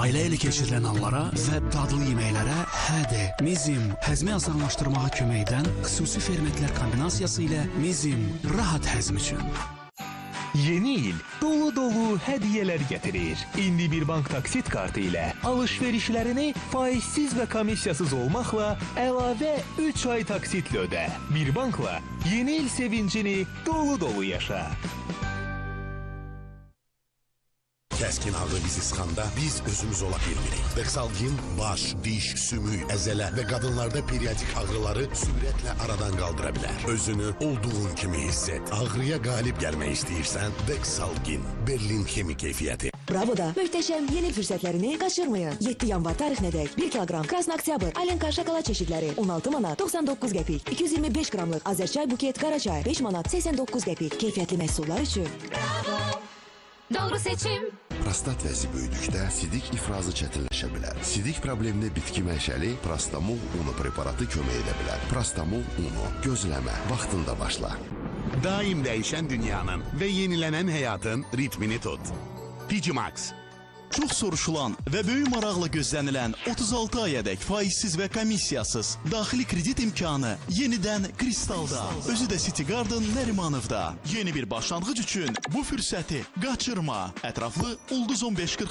ailə ilə keçirilən anlara və dadlı yeməklərə hədir. Mizim həzmi asanlaşdırmağa kömək edən xüsusi fermentlər kombinasiyası ilə Mizim rahat həzm üçün. Yeni il dolu hediyeler getirir. İndi bir bank taksit kartı ile alışverişlerini faizsiz ve komisyasız olmakla əlavə 3 ay taksitle öde. Bir bankla yeni il sevincini dolu yaşa. Kəskin ağrı bizi sıxanda biz özümüz ola bilmirik. Dexalgin baş, diş, sümük, əzələ və qadınlarda periodik ağrıları sürətlə aradan qaldıra bilər. Özünü olduğun kimi hiss et. Ağrıya qalib gəlmək istəyirsən, Dexalgin, Berlin Kemik Keyfiyyəti. Bravo'da möhtəşəm yeni fürsətlərini qaçırmayın. 7 yanvar tarixinədək 1 kilogram Krasna Oktyabr Alenka şokolad çeşidləri 16 manat 99 qəpik. 225 qramlıq Azərçay buket qaraçay 5 manat 89 qəpik. Keyfiyyətli məhsullar üçün. Bravo! Doğru seçim. Prostat vəzi böyüdükdə sidik ifrazı çətinləşə bilər. Sidik problemli bitki mənşəli Prostamol unu preparatı kömək edə bilər. Prostamol unu. Gözləmə, vaxtında başla. Daim dəyişən dünyanın və yenilənən həyatın ritmini tut. Digimax. Çox soruşulan və böyük maraqla gözlənilən 36 ayədək faizsiz və komissiyasız daxili kredit imkanı yenidən Kristalda, özü də City Garden Nərimanovda. Yeni bir başlanğıc üçün bu fürsəti qaçırma. Ətraflı Ulduz 1540